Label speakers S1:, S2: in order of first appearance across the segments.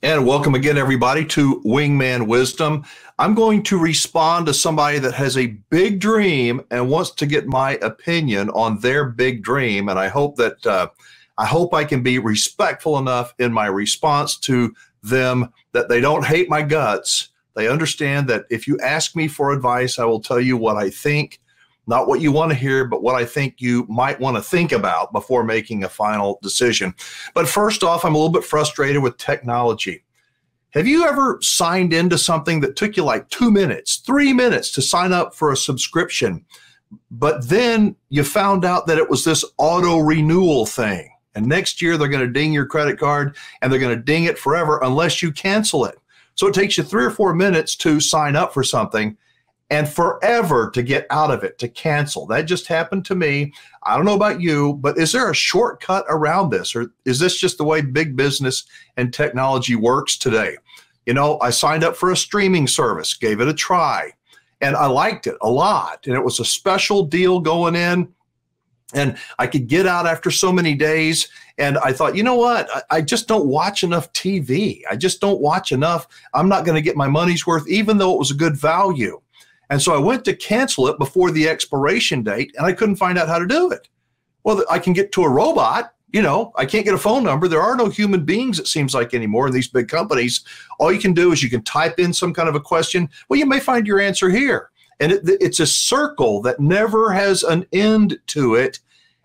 S1: And welcome again, everybody, to Wingman Wisdom. I'm going to respond to somebody that has a big dream and wants to get my opinion on their big dream. And I hope that I can be respectful enough in my response to them that they don't hate my guts. They understand that if you ask me for advice, I will tell you what I think, not what you want to hear, but what I think you might want to think about before making a final decision. But first off, I'm a little bit frustrated with technology. Have you ever signed into something that took you like 2 minutes, 3 minutes to sign up for a subscription, but then you found out that it was this auto renewal thing? And next year they're going to ding your credit card and they're going to ding it forever unless you cancel it. So it takes you 3 or 4 minutes to sign up for something and forever to get out of it, to cancel. That just happened to me. I don't know about you, but is there a shortcut around this? Or is this just the way big business and technology works today? You know, I signed up for a streaming service, gave it a try, and I liked it a lot. And it was a special deal going in, and I could get out after so many days. And I thought, you know what? I just don't watch enough TV. I just don't watch enough. I'm not going to get my money's worth, even though it was a good value. And so I went to cancel it before the expiration date, and I couldn't find out how to do it. Well, I can get to a robot. You know, I can't get a phone number. There are no human beings, it seems like, anymore in these big companies. All you can do is you can type in some kind of a question. Well, you may find your answer here. And it's a circle that never has an end to it.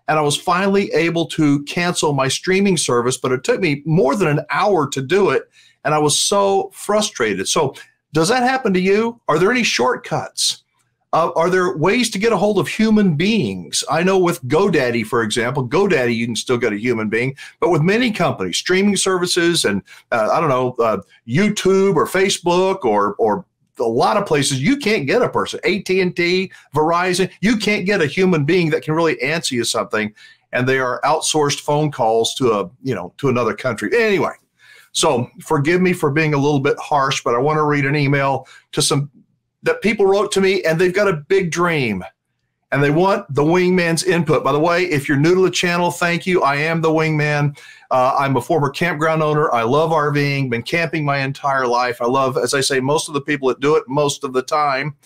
S1: And I was finally able to cancel my streaming service, but it took me more than an hour to do it. And I was so frustrated. So does that happen to you? Are there any shortcuts? Are there ways to get a hold of human beings? I know with GoDaddy, for example, GoDaddy, you can still get a human being, but with many companies, streaming services and YouTube or Facebook or a lot of places, you can't get a person. AT&T, Verizon, you can't get a human being that can really answer you something, and they are outsourced phone calls to another country. Anyway, so forgive me for being a little bit harsh, but I want to read an email to some that people wrote to me, and they've got a big dream, and they want the Wingman's input. By the way, if you're new to the channel, thank you. I am the Wingman. I'm a former campground owner. I love RVing, been camping my entire life. I love, as I say, most of the people that do it most of the time.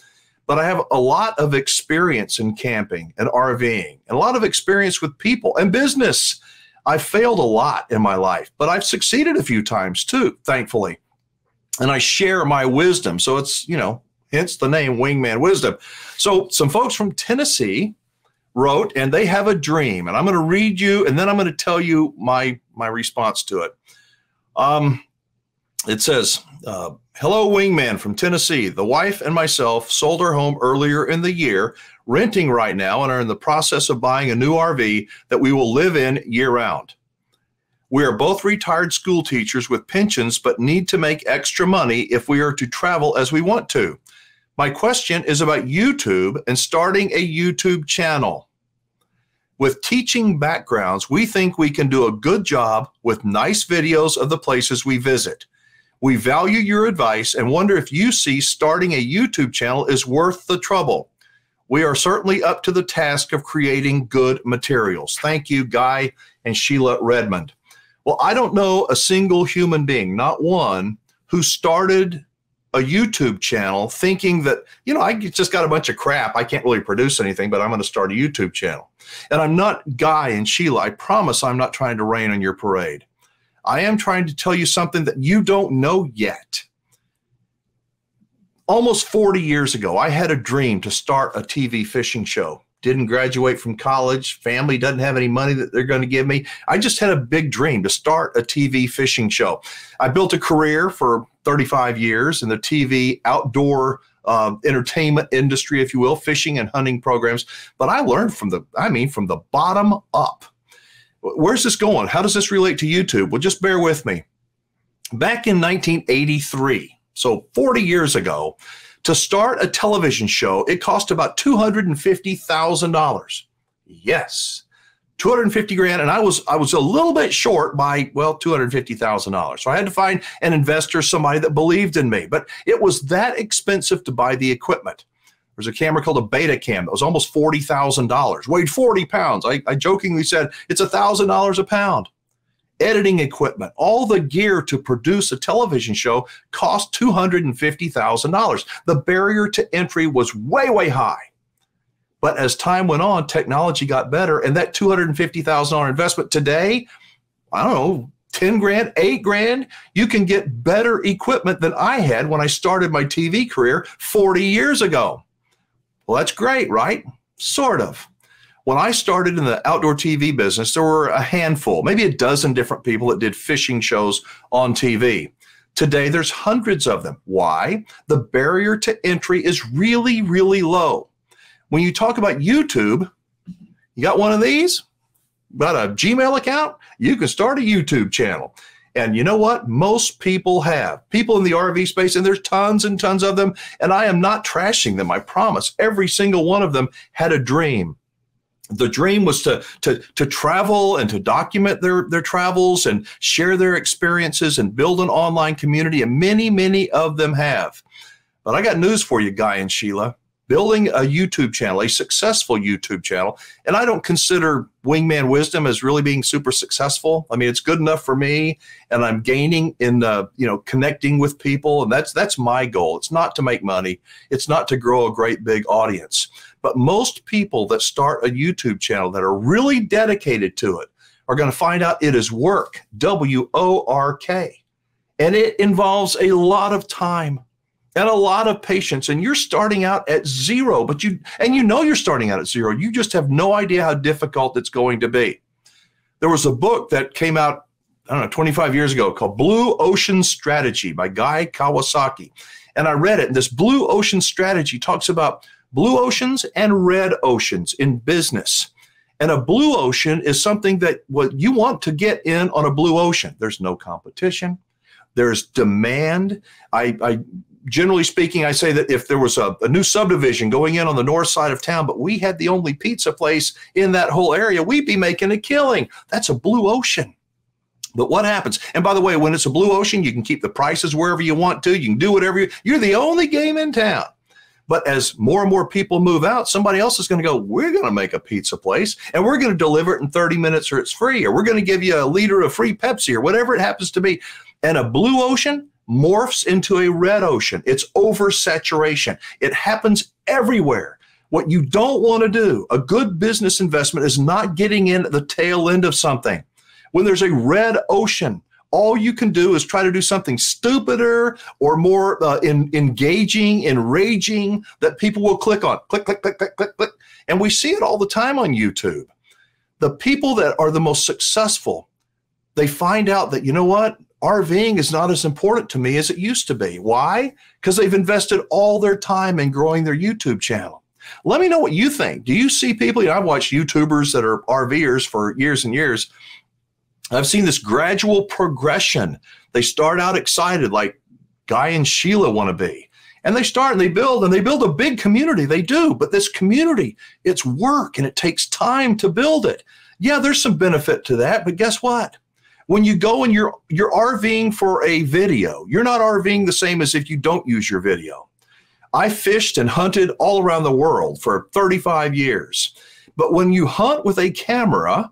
S1: But I have a lot of experience in camping and RVing, and a lot of experience with people and business. I've failed a lot in my life, but I've succeeded a few times too, thankfully. And I share my wisdom. So it's, hence the name Wingman Wisdom. So some folks from Tennessee wrote, and they have a dream. And I'm going to read you, and then I'm going to tell you my response to it. It says, hello, Wingman from Tennessee. The wife and myself sold our home earlier in the year, renting right now, and are in the process of buying a new RV that we will live in year-round. We are both retired school teachers with pensions, but need to make extra money if we are to travel as we want to. My question is about YouTube and starting a YouTube channel. With teaching backgrounds, we think we can do a good job with nice videos of the places we visit. We value your advice and wonder if you see starting a YouTube channel is worth the trouble. We are certainly up to the task of creating good materials. Thank you, Guy and Sheila Redmond. Well, I don't know a single human being, not one, who started a YouTube channel thinking that, I just got a bunch of crap. I can't really produce anything, but I'm going to start a YouTube channel. And I'm not Guy and Sheila. I promise I'm not trying to rain on your parade. I am trying to tell you something that you don't know yet. Almost 40 years ago, I had a dream to start a TV fishing show. Didn't graduate from college. Family doesn't have any money that they're going to give me. I just had a big dream to start a TV fishing show. I built a career for 35 years in the TV outdoor entertainment industry, if you will, fishing and hunting programs. But I learned from the bottom up. Where's this going? How does this relate to YouTube? Well, just bear with me. Back in 1983, so 40 years ago, to start a television show, it cost about $250,000. Yes, $250,000, and I was a little bit short by, $250,000. So I had to find an investor, somebody that believed in me. But it was that expensive to buy the equipment. There's a camera called a Betacam that was almost $40,000, weighed 40 pounds. I jokingly said it's $1,000 a pound. editing equipment, all the gear to produce a television show cost $250,000. The barrier to entry was way, way high. But as time went on, technology got better, and that $250,000 investment today, I don't know, 10 grand, 8 grand, you can get better equipment than I had when I started my TV career 40 years ago. Well, that's great, right? Sort of. When I started in the outdoor TV business, there were a handful, maybe a dozen different people that did fishing shows on TV. Today, there's hundreds of them. Why? The barrier to entry is really, really low. When you talk about YouTube, you got one of these? Got a Gmail account? You can start a YouTube channel. And you know what? Most people have. People in the RV space, and there's tons and tons of them, and I am not trashing them, I promise. Every single one of them had a dream. The dream was to travel and to document their travels and share their experiences and build an online community, and many, many of them have. But I got news for you, Guy and Sheila. Building a YouTube channel, a successful YouTube channel, and I don't consider Wingman Wisdom as really being super successful. I mean, it's good enough for me, and I'm gaining in connecting with people, and that's my goal. It's not to make money. It's not to grow a great big audience. But most people that start a YouTube channel that are really dedicated to it are going to find out it is work, W-O-R-K, and it involves a lot of time and a lot of patience, and you're starting out at zero, but you know you're starting out at zero. You just have no idea how difficult it's going to be. There was a book that came out, I don't know, 25 years ago called Blue Ocean Strategy by Guy Kawasaki. And I read it, and this Blue Ocean Strategy talks about blue oceans and red oceans in business. And a blue ocean is something that what you want to get in on a blue ocean. There's no competition. There's demand. Generally speaking, I say that if there was a new subdivision going in on the north side of town, but we had the only pizza place in that whole area, we'd be making a killing. That's a blue ocean. But what happens? And by the way, when it's a blue ocean, you can keep the prices wherever you want to. You can do whatever you're the only game in town. But as more and more people move out, somebody else is going to go, we're going to make a pizza place, and we're going to deliver it in 30 minutes or it's free, or we're going to give you a liter of free Pepsi or whatever it happens to be. And a blue ocean morphs into a red ocean. It's oversaturation. It happens everywhere. What you don't want to do, a good business investment, is not getting in at the tail end of something. When there's a red ocean, all you can do is try to do something stupider or more engaging, enraging that people will click on. Click, click, click, click, click, click. And we see it all the time on YouTube. The people that are the most successful, they find out that, you know what? RVing is not as important to me as it used to be. Why? Because they've invested all their time in growing their YouTube channel. Let me know what you think. Do you see people, I've watched YouTubers that are RVers for years and years. I've seen this gradual progression. They start out excited like Guy and Sheila want to be. And they start and they build a big community. They do. But this community, it's work and it takes time to build it. Yeah, there's some benefit to that. But guess what? When you go and you're RVing for a video, you're not RVing the same as if you don't use your video. I fished and hunted all around the world for 35 years. But when you hunt with a camera,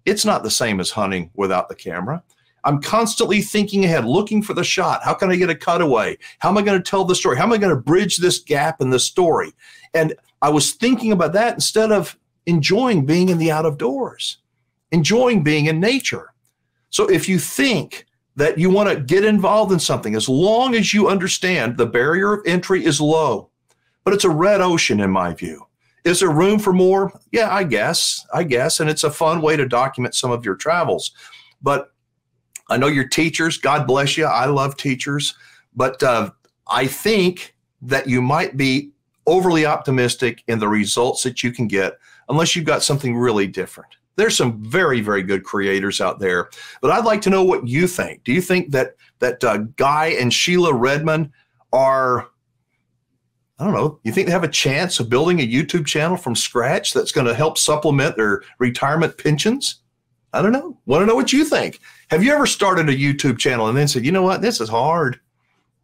S1: it's not the same as hunting without the camera. I'm constantly thinking ahead, looking for the shot. How can I get a cutaway? How am I going to tell the story? How am I going to bridge this gap in the story? And I was thinking about that instead of enjoying being in the out of doors, enjoying being in nature. So if you think that you want to get involved in something, as long as you understand the barrier of entry is low, but it's a red ocean in my view. Is there room for more? Yeah, I guess. And it's a fun way to document some of your travels. But I know you're teachers. God bless you. I love teachers. But I think that you might be overly optimistic in the results that you can get unless you've got something really different. There's some very, very good creators out there. But I'd like to know what you think. Do you think that Guy and Sheila Redmond are, I don't know, you think they have a chance of building a YouTube channel from scratch that's going to help supplement their retirement pensions? I don't know. Want to know what you think. Have you ever started a YouTube channel and then said, you know what, this is hard.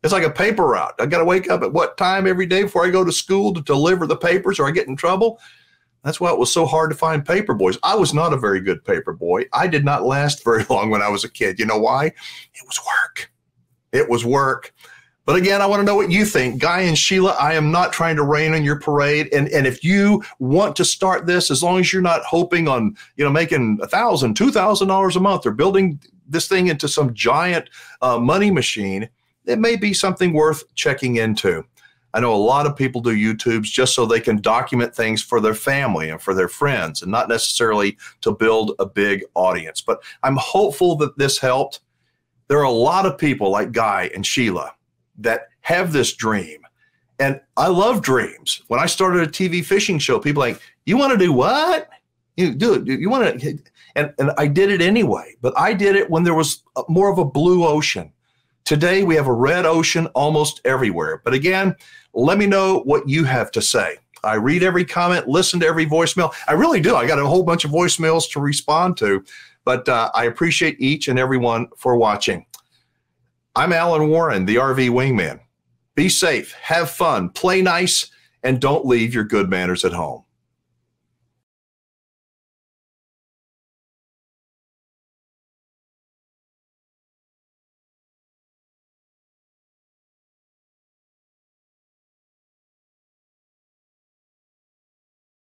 S1: It's like a paper route. I got to wake up at what time every day before I go to school to deliver the papers or I get in trouble? That's why it was so hard to find paper boys. I was not a very good paper boy. I did not last very long when I was a kid. You know why? It was work. It was work. But again, I want to know what you think. Guy and Sheila, I am not trying to rain on your parade. And if you want to start this, as long as you're not hoping on, making $1,000, $2,000 a month or building this thing into some giant money machine, it may be something worth checking into. I know a lot of people do YouTubes just so they can document things for their family and for their friends and not necessarily to build a big audience. But I'm hopeful that this helped. There are a lot of people like Guy and Sheila that have this dream. And I love dreams. When I started a TV fishing show, people like, you want to do what? You do it. You want to, and I did it anyway, but I did it when there was more of a blue ocean. Today, we have a red ocean almost everywhere. But again, let me know what you have to say. I read every comment, listen to every voicemail. I really do. I got a whole bunch of voicemails to respond to, but I appreciate each and every one for watching. I'm Alan Warren, the RV Wingman. Be safe, have fun, play nice, and don't leave your good manners at home.